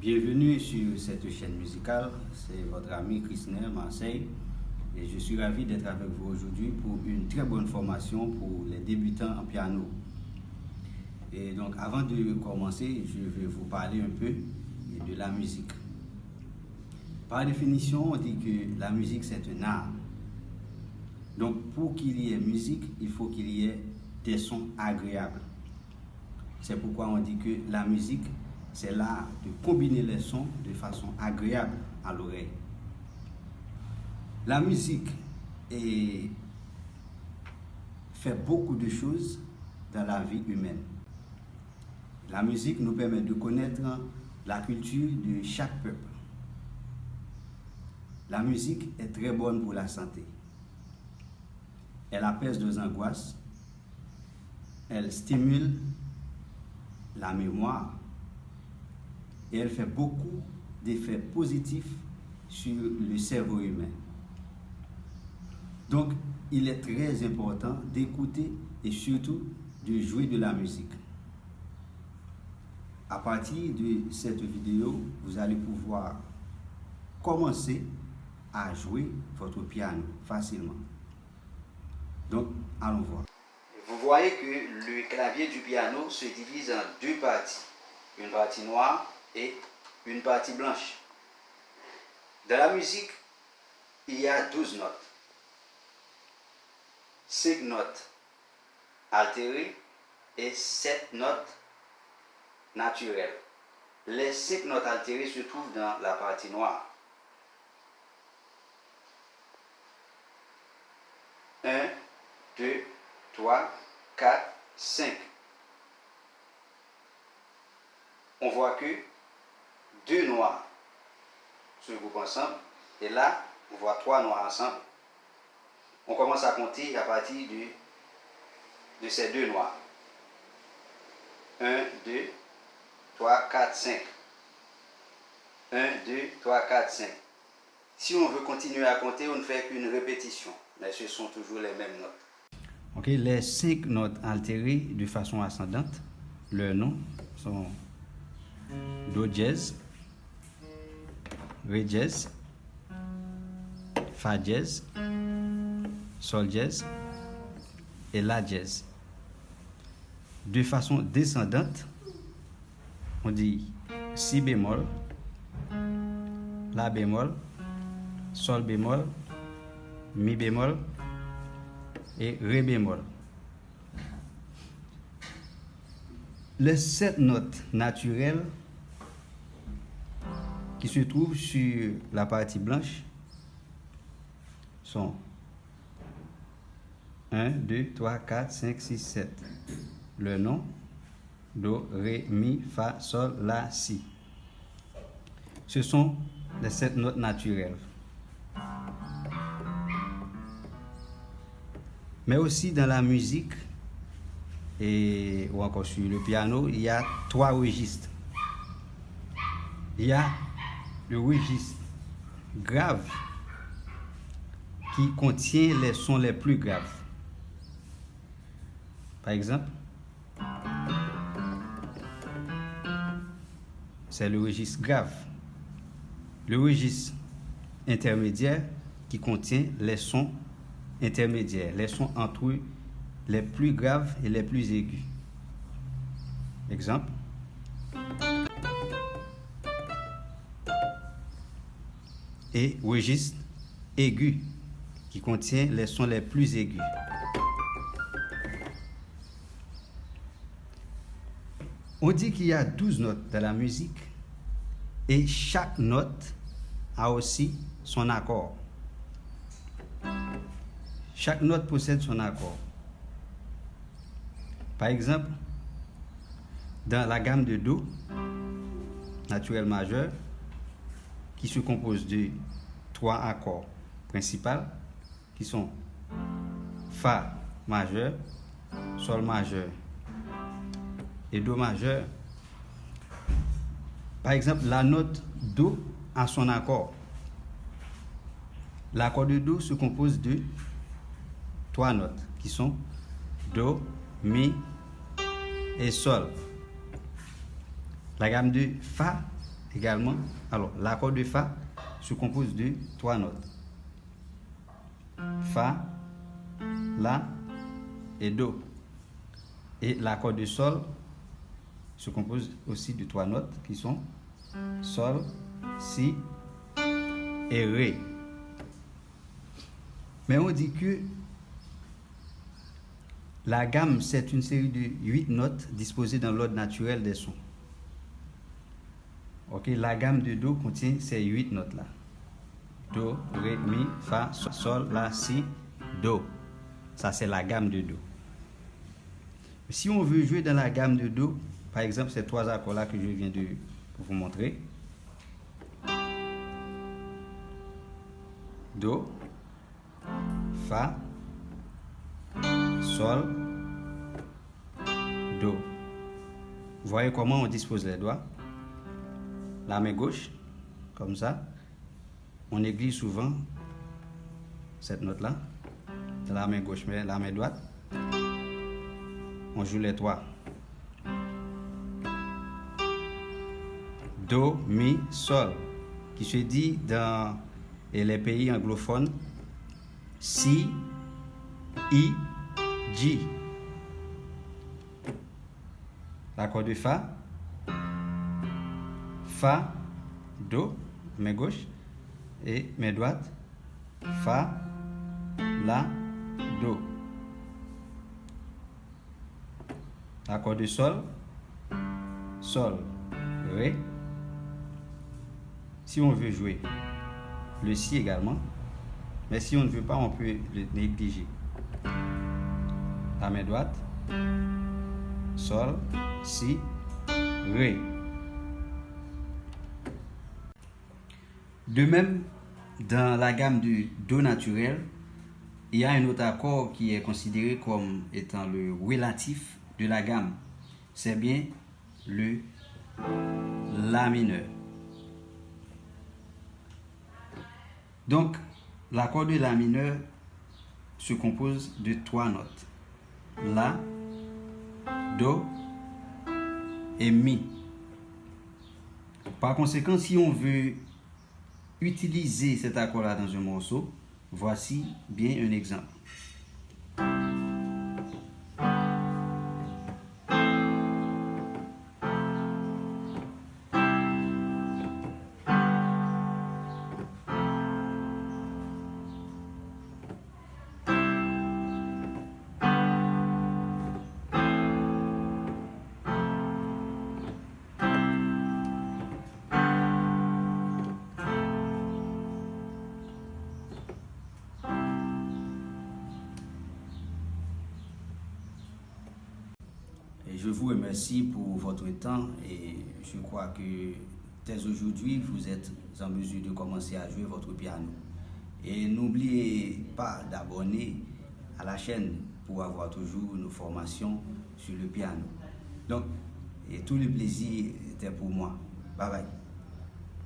Bienvenue sur cette chaîne musicale, c'est votre ami Chrisner Marseille et je suis ravi d'être avec vous aujourd'hui pour une très bonne formation pour les débutants en piano. Et donc avant de commencer, je vais vous parler un peu de la musique. Par définition, on dit que la musique c'est un art. Donc pour qu'il y ait musique, il faut qu'il y ait des sons agréables. C'est pourquoi on dit que la musique c'est l'art de combiner les sons de façon agréable à l'oreille. La musique fait beaucoup de choses dans la vie humaine. La musique nous permet de connaître la culture de chaque peuple. La musique est très bonne pour la santé. Elle apaise nos angoisses. Elle stimule la mémoire. Et elle fait beaucoup d'effets positifs sur le cerveau humain. Donc, il est très important d'écouter et surtout de jouer de la musique. À partir de cette vidéo, vous allez pouvoir commencer à jouer votre piano facilement. Donc, allons voir. Vous voyez que le clavier du piano se divise en deux parties. Une partie noire et une partie blanche. Dans la musique, il y a 12 notes. 5 notes altérées et 7 notes naturelles. Les 5 notes altérées se trouvent dans la partie noire. 1, 2, 3, 4, 5. On voit que deux noirs se groupent ensemble et là on voit trois noirs ensemble. On commence à compter à partir de ces deux noirs. 1, 2, 3, 4, 5. 1, 2, 3, 4, 5. Si on veut continuer à compter, on ne fait qu'une répétition, mais ce sont toujours les mêmes notes. Ok, les 5 notes altérées de façon ascendante, leurs noms sont Do dièse, Ré dièse, Fa dièse, Sol dièse et La dièse. De façon descendante, on dit Si bémol, La bémol, Sol bémol, Mi bémol et Ré bémol. Les 7 notes naturelles qui se trouvent sur la partie blanche sont 1, 2, 3, 4, 5, 6, 7. Le nom, Do, Ré, Mi, Fa, Sol, La, Si. Ce sont les 7 notes naturelles. Mais aussi dans la musique, ou encore sur le piano, il y a 3 registres. Il y a le registre grave qui contient les sons les plus graves. Par exemple, c'est le registre grave. Le registre intermédiaire qui contient les sons intermédiaires, les sons entre les plus graves et les plus aigus. Exemple. Et registre aigu qui contient les sons les plus aigus. On dit qu'il y a 12 notes dans la musique et chaque note a aussi son accord. chaque note possède son accord. Par exemple, dans la gamme de Do naturel majeur, qui se compose de 3 accords principaux, qui sont Fa majeur, Sol majeur et Do majeur. Par exemple, la note Do a son accord. L'accord de Do se compose de 3 notes qui sont Do, Mi et Sol. La gamme de Fa également. Alors, l'accord de Fa se compose de 3 notes. Fa, La et Do. Et l'accord de Sol se compose aussi de 3 notes qui sont Sol, Si et Ré. Mais on dit que la gamme, c'est une série de 8 notes disposées dans l'ordre naturel des sons. Ok, la gamme de Do contient ces 8 notes-là. Do, Ré, Mi, Fa, Sol, La, Si, Do. Ça, c'est la gamme de Do. Si on veut jouer dans la gamme de Do, par exemple, ces 3 accords-là que je viens de vous montrer. Do, Fa, Sol, Do. Vous voyez comment on dispose les doigts. La main gauche, comme ça. On néglige souvent cette note-là. C'est la main gauche, mais la main droite, on joue les 3. Do, Mi, Sol, qui se dit dans les pays anglophones Si, I, G. L'accord de Fa, Fa, Do, main gauche, et main droite, Fa, La, Do. L'accord de Sol, Sol, Ré. Si on veut jouer le Si également, mais si on ne veut pas, on peut le négliger. La main droite, Sol, Si, Ré. De même, dans la gamme du Do naturel, il y a un autre accord qui est considéré comme étant le relatif de la gamme. C'est bien le La mineur. Donc, l'accord de La mineur se compose de 3 notes. La, Do et Mi. Par conséquent, si on veut utiliser cet accord-là dans un morceau, voici bien un exemple. Je vous remercie pour votre temps et je crois que dès aujourd'hui, vous êtes en mesure de commencer à jouer votre piano. Et n'oubliez pas d'abonner à la chaîne pour avoir toujours nos formations sur le piano. Donc, et tout le plaisir était pour moi. Bye bye.